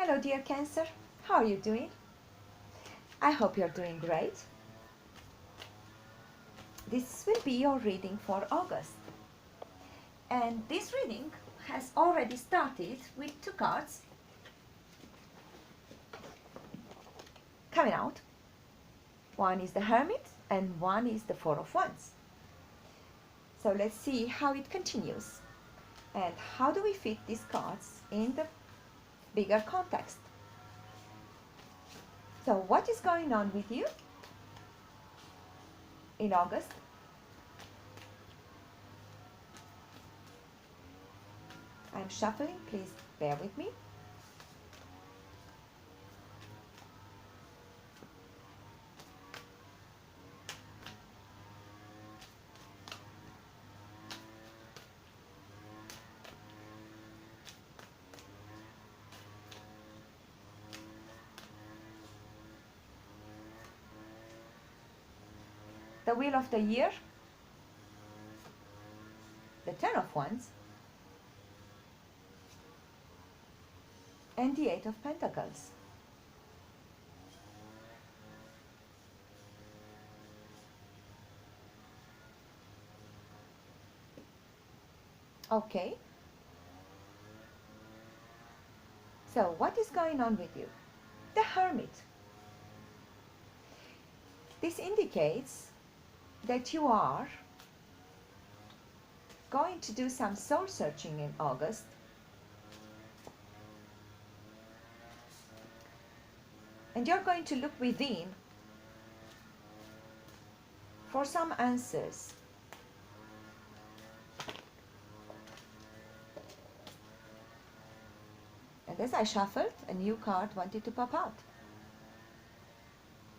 Hello, dear Cancer. How are you doing? I hope you're doing great. This will be your reading for August. And this reading has already started with two cards coming out. One is the Hermit and one is the Four of Wands. So let's see how it continues and how do we fit these cards in the bigger context. So what is going on with you in August? I'm shuffling, please bear with me. The Wheel of the Year, the Ten of Wands, and the Eight of Pentacles. Okay. So what is going on with you? The Hermit. This indicates that you are going to do some soul searching in August. And you're going to look within for some answers. And as I shuffled, a new card wanted to pop out,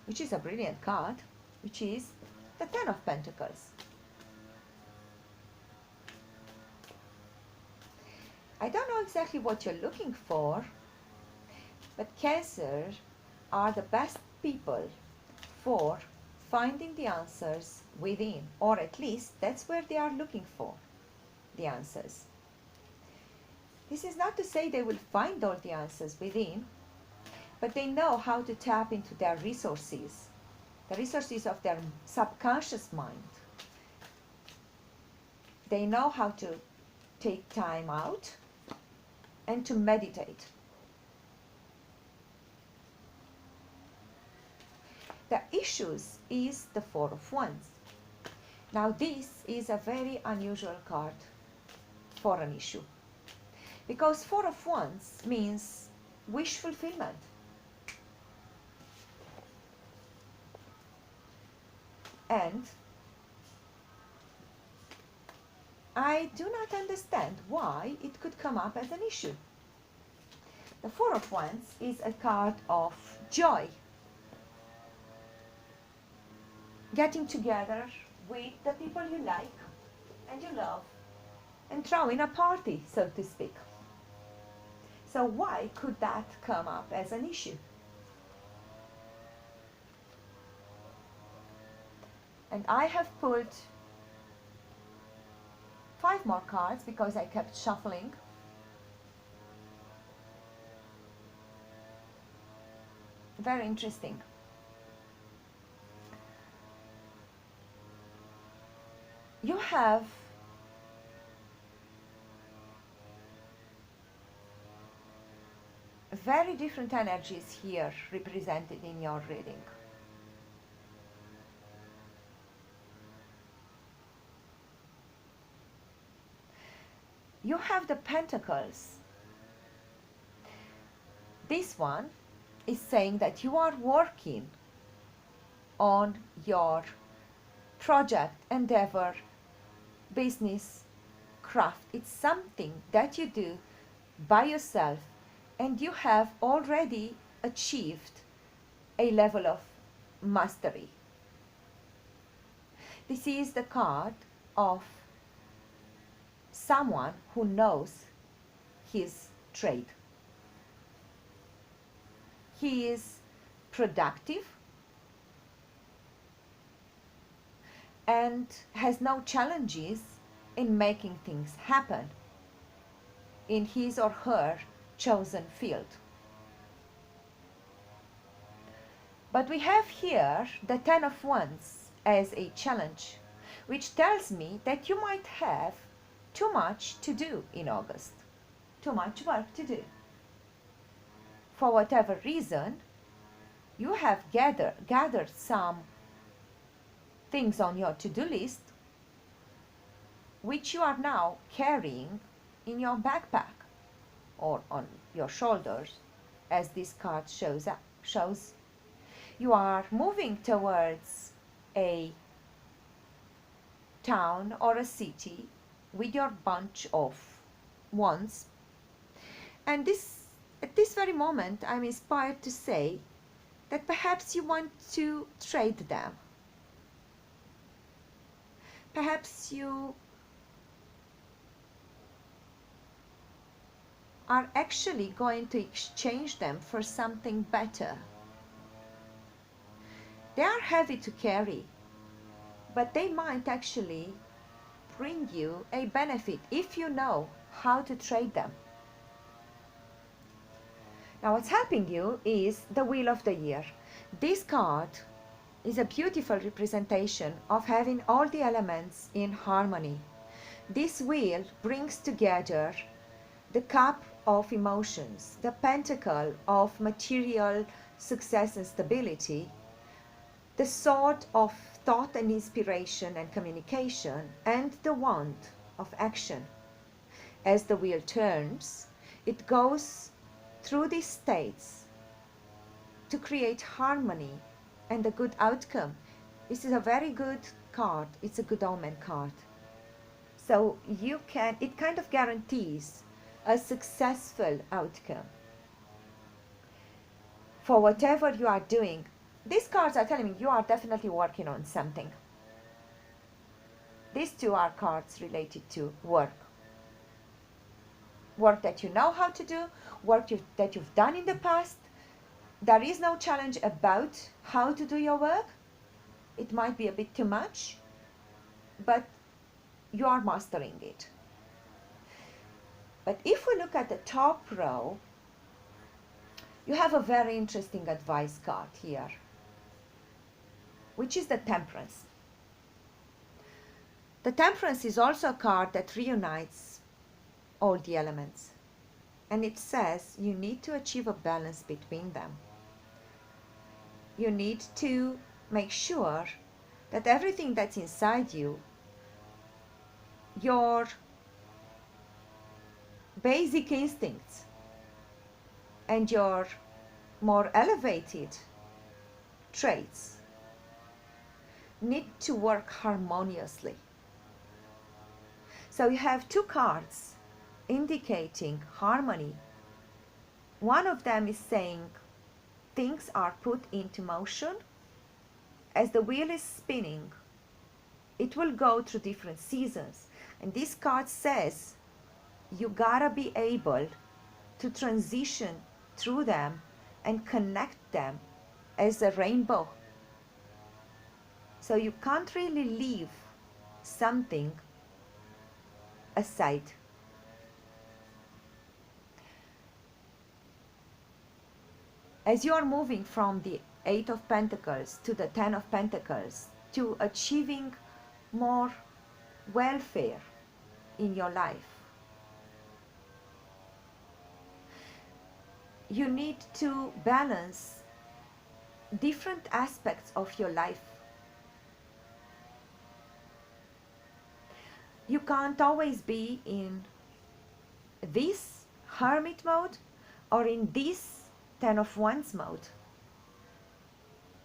which is a brilliant card, which is the Ten of Pentacles. I don't know exactly what you're looking for, but Cancer are the best people for finding the answers within, or at least that's where they are looking for the answers. This is not to say they will find all the answers within, but they know how to tap into their resources, the resources of their subconscious mind. They know how to take time out and to meditate. The issues is the Four of Wands. Now this is a very unusual card for an issue, because Four of Wands means wish fulfillment. And I do not understand why it could come up as an issue. The Four of Wands is a card of joy. Getting together with the people you like and you love and throwing a party, so to speak. So why could that come up as an issue? And I have pulled 5 more cards because I kept shuffling. Very interesting. You have very different energies here represented in your reading. You have the Pentacles. This one is saying that you are working on your project, endeavor, business, craft. It's something that you do by yourself and you have already achieved a level of mastery. This is the card of someone who knows his trade. He is productive and has no challenges in making things happen in his or her chosen field. But we have here the Ten of Wands as a challenge, which tells me that you might have too much to do in August, too much work to do. For whatever reason, you have gathered some things on your to-do list which you are now carrying in your backpack or on your shoulders, as this card shows. You are moving towards a town or a city with your bunch of wands, and at this very moment I'm inspired to say that perhaps you want to trade them. Perhaps you are actually going to exchange them for something better. They are heavy to carry, but they might actually bring you a benefit if you know how to trade them. Now what's helping you is the Wheel of the Year. This card is a beautiful representation of having all the elements in harmony. This wheel brings together the cup of emotions, the pentacle of material success and stability, the sword of thought and inspiration and communication, and the wand of action. As the wheel turns, it goes through these states to create harmony and a good outcome. This is a very good card. It's a good omen card. So it kind of guarantees a successful outcome for whatever you are doing. These cards are telling me you are definitely working on something. These two are cards related to work. Work that you know how to do, that you've done in the past. There is no challenge about how to do your work. It might be a bit too much, but you are mastering it. But if we look at the top row, you have a very interesting advice card here, which is the Temperance. The Temperance is also a card that reunites all the elements, and it says you need to achieve a balance between them. You need to make sure that everything that's inside you, your basic instincts and your more elevated traits, need to work harmoniously. So you have two cards indicating harmony. One of them is saying things are put into motion. As the wheel is spinning, it will go through different seasons. And this card says you gotta be able to transition through them and connect them as a rainbow. So you can't really leave something aside. As you are moving from the Eight of Pentacles to the Ten of Pentacles to achieving more welfare in your life, you need to balance different aspects of your life. You can't always be in this hermit mode or in this Ten of Wands mode.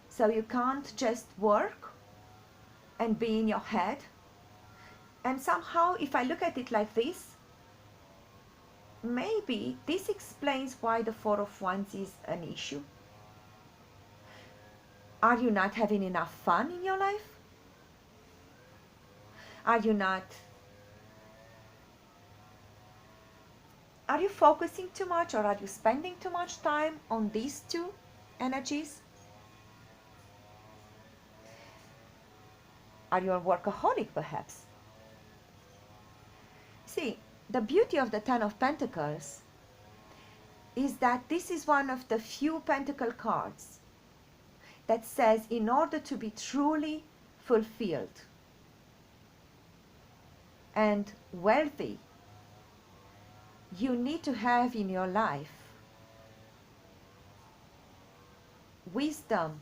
So you can't just work and be in your head. And somehow, if I look at it like this, maybe this explains why the Four of Wands is an issue. Are you not having enough fun in your life? Are you focusing too much, or are you spending too much time on these two energies? Are you a workaholic perhaps? See, the beauty of the Ten of Pentacles is that this is one of the few pentacle cards that says in order to be truly fulfilled and wealthy, you need to have in your life wisdom,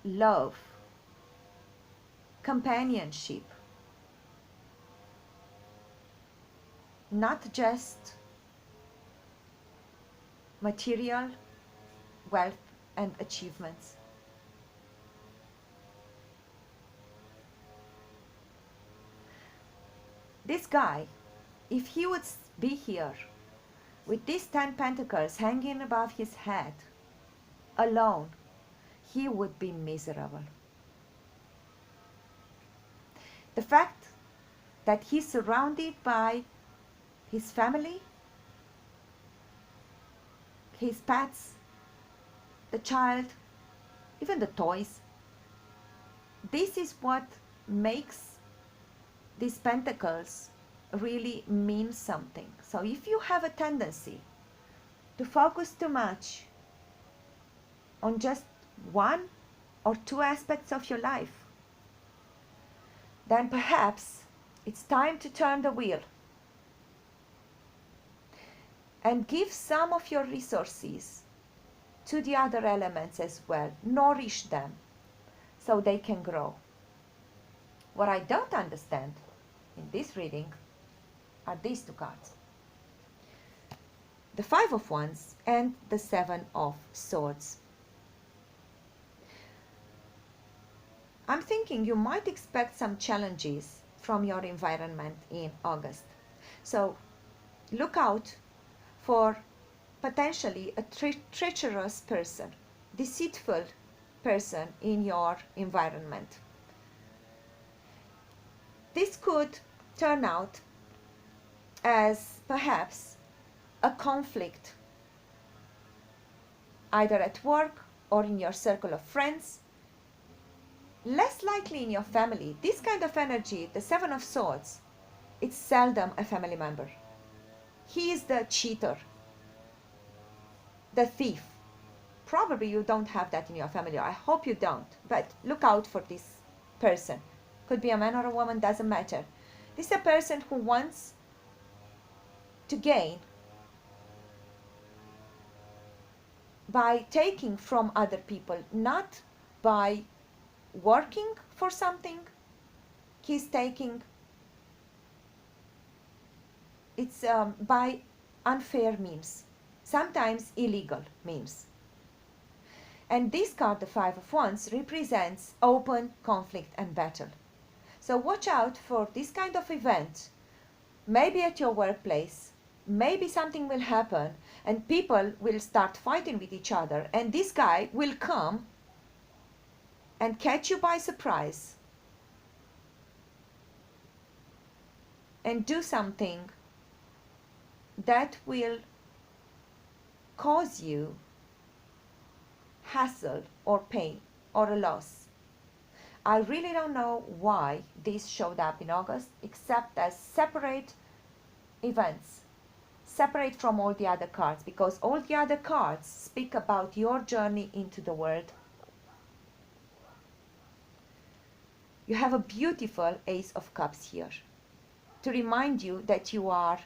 love, companionship, not just material wealth and achievements. This guy, if he would be here with these 10 pentacles hanging above his head, alone, he would be miserable. The fact that he's surrounded by his family, his pets, the child, even the toys, this is what makes these pentacles really mean something. So if you have a tendency to focus too much on just one or two aspects of your life, then perhaps it's time to turn the wheel and give some of your resources to the other elements as well. Nourish them so they can grow. What I don't understand in this reading are these two cards. The Five of Wands and the Seven of Swords. I'm thinking you might expect some challenges from your environment in August. So look out for potentially a treacherous person, deceitful person in your environment. This could turn out as perhaps a conflict, either at work or in your circle of friends. Less likely in your family. This kind of energy, the Seven of Swords, it's seldom a family member. He is the cheater, the thief. Probably you don't have that in your family. I hope you don't. But look out for this person. Could be a man or a woman, doesn't matter. This is a person who wants to gain by taking from other people, not by working for something. He's taking, it's by unfair means, sometimes illegal means. And this card, the Five of Wands, represents open conflict and battle. So watch out for this kind of event, maybe at your workplace. Maybe something will happen and people will start fighting with each other, and this guy will come and catch you by surprise and do something that will cause you hassle or pain or a loss. I really don't know why this showed up in August, except as separate events, separate from all the other cards, because all the other cards speak about your journey into the world. You have a beautiful Ace of Cups here to remind you that you are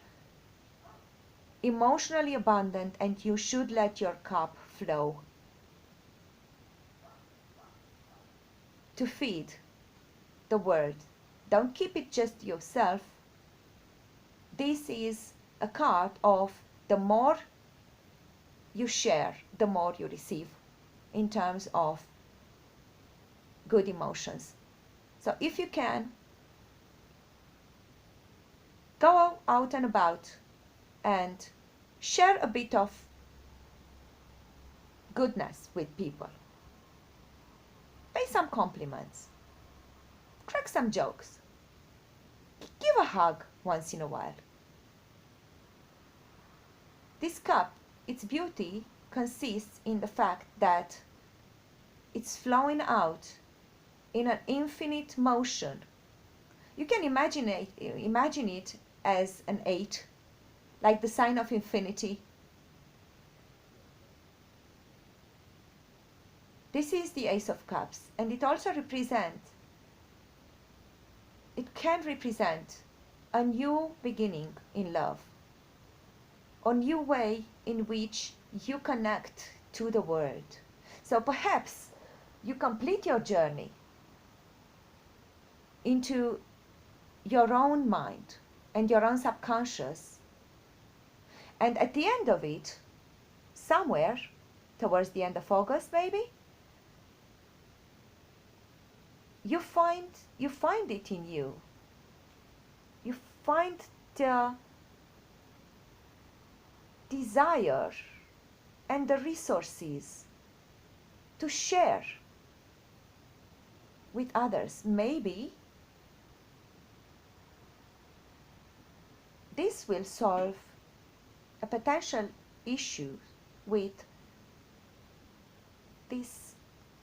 emotionally abundant and you should let your cup flow to feed the world. Don't keep it just yourself. This is a card of the more you share, the more you receive in terms of good emotions. So if you can, go out and about and share a bit of goodness with people. Pay some compliments. Crack some jokes. Give a hug once in a while. This cup, its beauty consists in the fact that it's flowing out in an infinite motion. You can imagine it as an 8, like the sign of infinity. This is the Ace of Cups, and it also represents, it can represent a new beginning in love, a new way in which you connect to the world. So perhaps you complete your journey into your own mind and your own subconscious, and at the end of it, somewhere towards the end of August maybe, you find it in you. You find the desire and the resources to share with others. Maybe this will solve a potential issue with this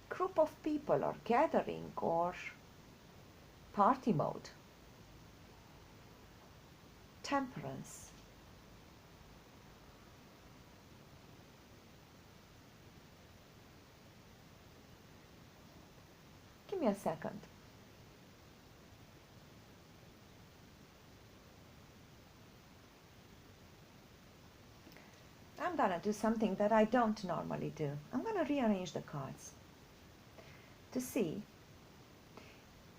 group of people or gathering or party mode. Temperance. Give me a second. I'm gonna do something that I don't normally do. I'm gonna rearrange the cards to see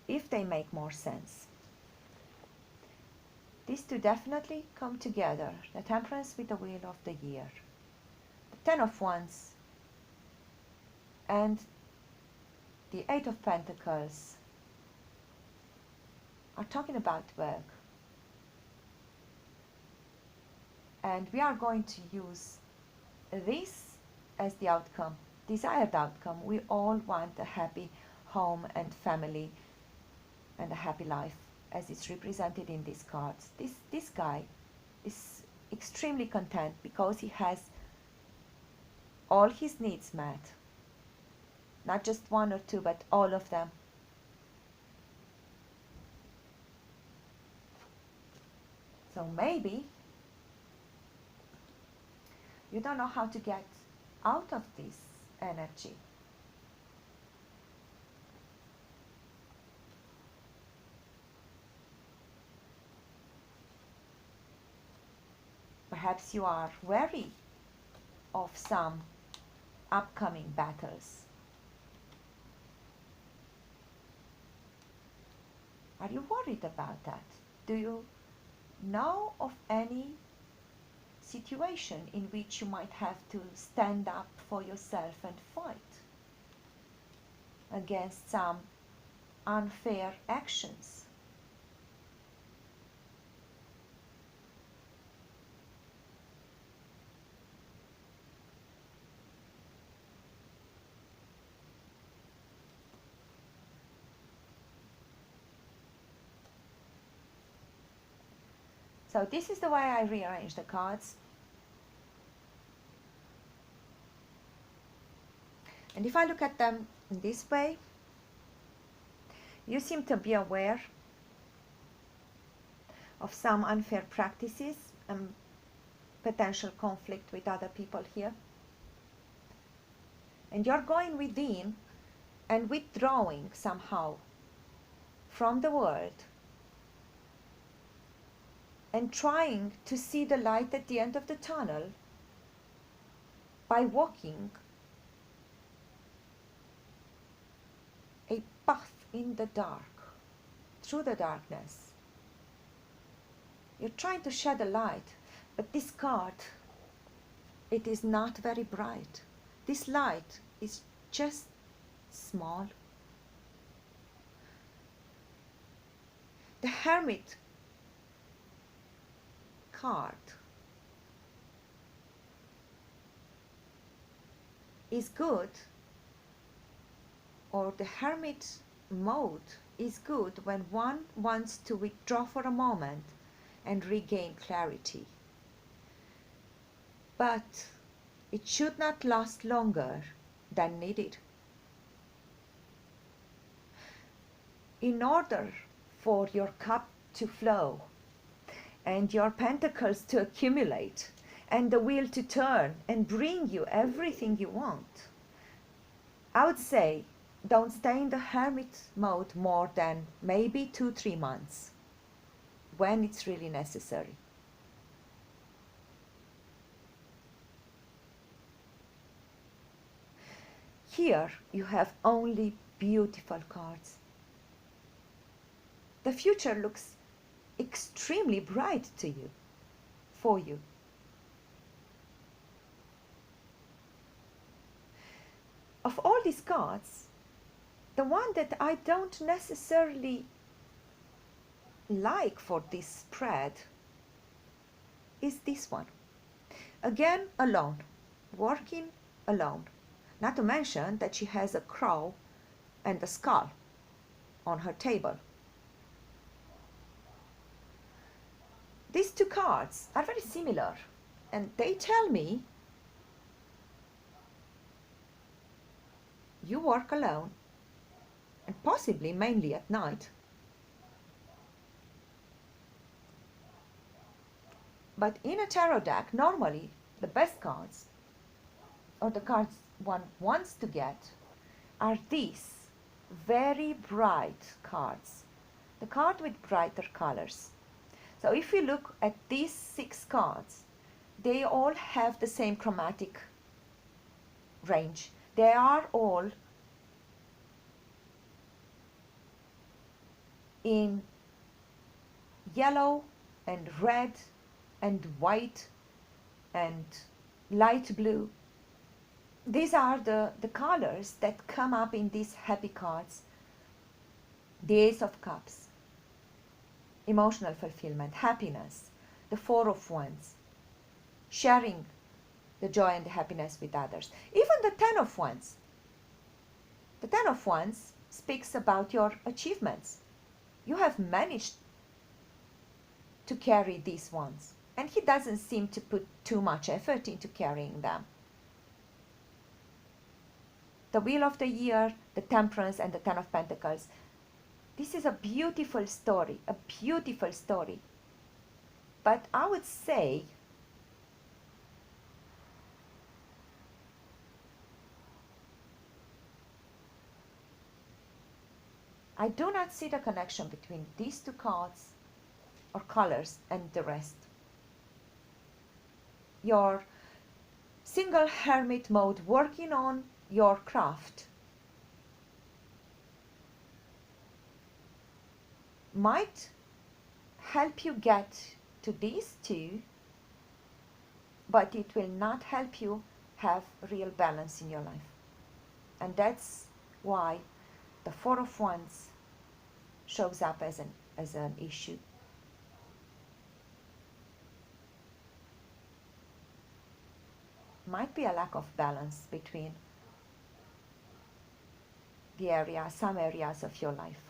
if they make more sense. These two definitely come together. The Temperance with the Wheel of the Year. The Ten of Wands and the Eight of Pentacles are talking about work. And we are going to use this as the outcome, desired outcome. We all want a happy home and family and a happy life, as it's represented in these cards. This guy is extremely content because he has all his needs met. Not just one or two, but all of them. So maybe you don't know how to get out of this energy. Perhaps you are wary of some upcoming battles. Are you worried about that? Do you know of any situation in which you might have to stand up for yourself and fight against some unfair actions? So this is the way I rearrange the cards. And if I look at them in this way, you seem to be aware of some unfair practices and potential conflict with other people here. And you're going within and withdrawing somehow from the world and trying to see the light at the end of the tunnel by walking a path in the dark, through the darkness. You're trying to shed a light, but this card, it is not very bright. This light is just small. The Hermit card is good, or the Hermit mode is good when one wants to withdraw for a moment and regain clarity. But it should not last longer than needed. In order for your cup to flow and your pentacles to accumulate and the wheel to turn and bring you everything you want, I would say don't stay in the hermit mode more than maybe 2-3 months when it's really necessary. Here you have only beautiful cards. The future looks extremely bright to you, for you. Of all these cards, the one that I don't necessarily like for this spread is this one. Again, alone, working alone. Not to mention that she has a crow and a skull on her table. These two cards are very similar, and they tell me you work alone, and possibly mainly at night. But in a tarot deck, normally the best cards, or the cards one wants to get, are these very bright cards. The card with brighter colors. So if you look at these 6 cards, they all have the same chromatic range. They are all in yellow and red and white and light blue. These are the colors that come up in these happy cards. The Ace of Cups, emotional fulfillment, happiness, the Four of Wands, sharing the joy and the happiness with others. Even the Ten of Wands. The Ten of Wands speaks about your achievements. You have managed to carry these wands, and he doesn't seem to put too much effort into carrying them. The Wheel of the Year, the Temperance, and the Ten of Pentacles. This is a beautiful story, a beautiful story. But I would say I do not see the connection between these two cards or colors and the rest. Your single hermit mode, working on your craft, might help you get to these two, but it will not help you have real balance in your life. And that's why the Four of Wands shows up as an issue. Might be a lack of balance between some areas of your life.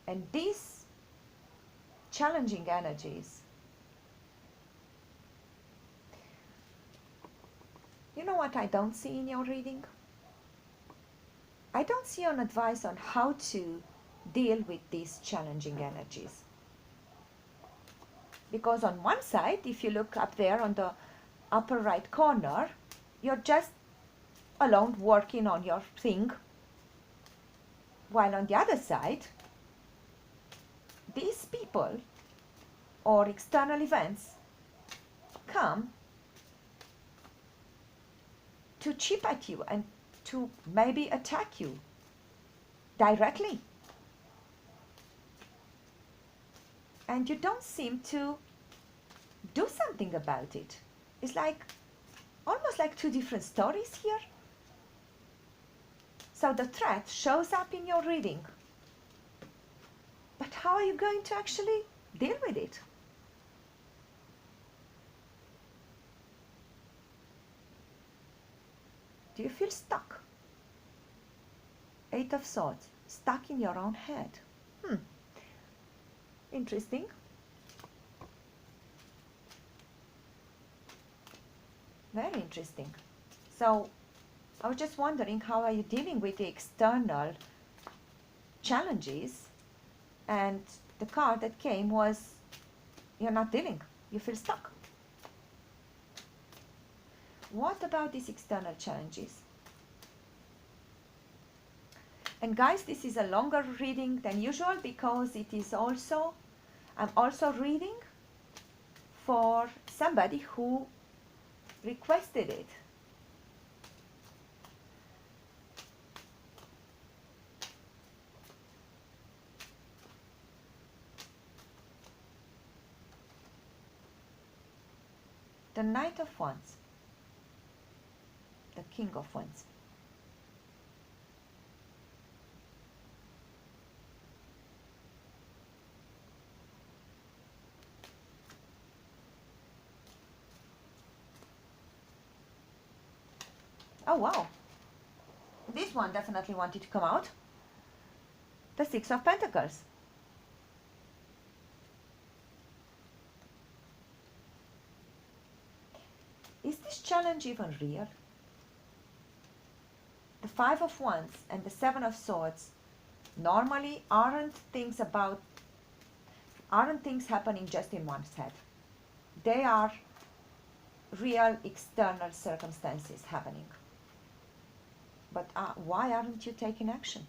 And these challenging energies, you know what I don't see in your reading? I don't see an advice on how to deal with these challenging energies. Because on one side, if you look up there on the upper right corner, you're just alone working on your thing, while on the other side, these people or external events come to chip at you and to maybe attack you directly. And you don't seem to do something about it. It's like almost like two different stories here. So the threat shows up in your reading. But how are you going to actually deal with it? Do you feel stuck? Eight of Swords, stuck in your own head. Interesting. Very interesting. So I was just wondering, how are you dealing with the external challenges? And the card that came was, you're not dealing. You feel stuck. What about these external challenges? And guys, this is a longer reading than usual because I'm also reading for somebody who requested it. The Knight of Wands, the King of Wands. Oh wow, this one definitely wanted to come out. The Six of Pentacles. Is this challenge even real? The Five of Wands and the Seven of Swords normally aren't things happening just in one's head. They are real external circumstances happening. But why aren't you taking action?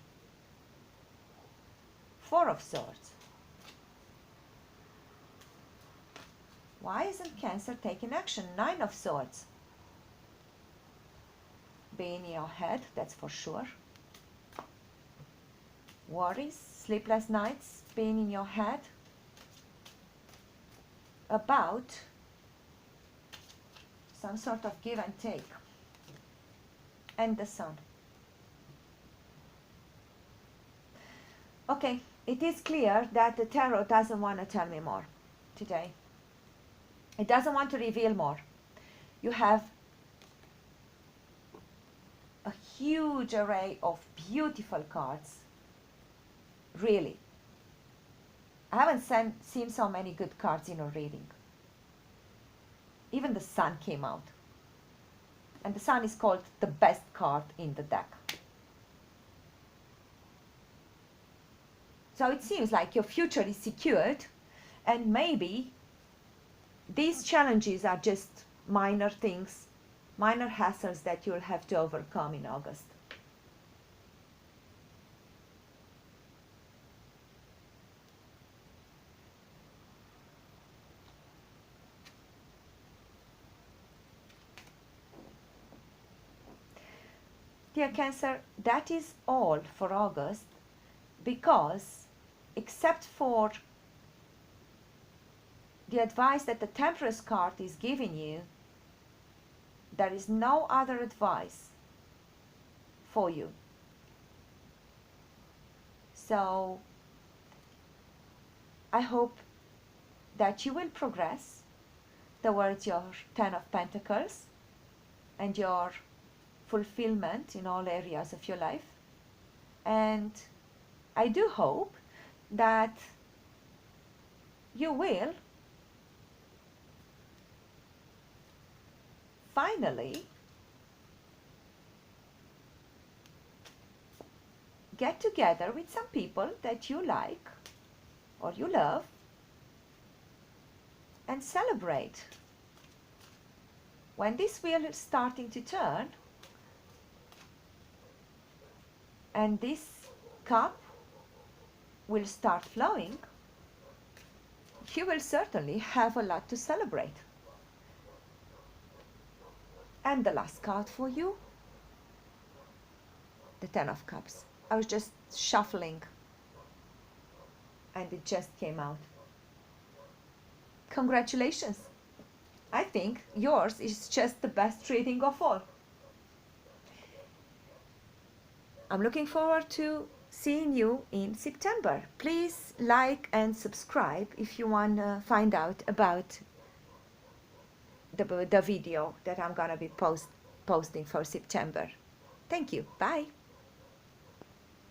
Four of Swords. Why isn't Cancer taking action? Nine of Swords. Be in your head, that's for sure. Worries, sleepless nights, being in your head about some sort of give and take. And the Sun. Okay, it is clear that the tarot doesn't want to tell me more today. It doesn't want to reveal more. You have a huge array of beautiful cards. Really. I haven't seen so many good cards in a reading. Even the Sun came out. And the Sun is called the best card in the deck. So it seems like your future is secured, and maybe these challenges are just minor things, minor hassles that you'll have to overcome in August. Dear Cancer, that is all for August, because except for the advice that the Temperance card is giving you, there is no other advice for you. So I hope that you will progress towards your Ten of Pentacles and your fulfillment in all areas of your life. And I do hope that you will finally get together with some people that you like or you love and celebrate. When this wheel is starting to turn and this cup will start flowing, you will certainly have a lot to celebrate. And the last card for you, the Ten of Cups. I was just shuffling and it just came out. Congratulations. I think yours is just the best reading of all. I'm looking forward to seeing you in September. Please like and subscribe if you want to find out about the video that I'm going to be posting for September. Thank you. Bye.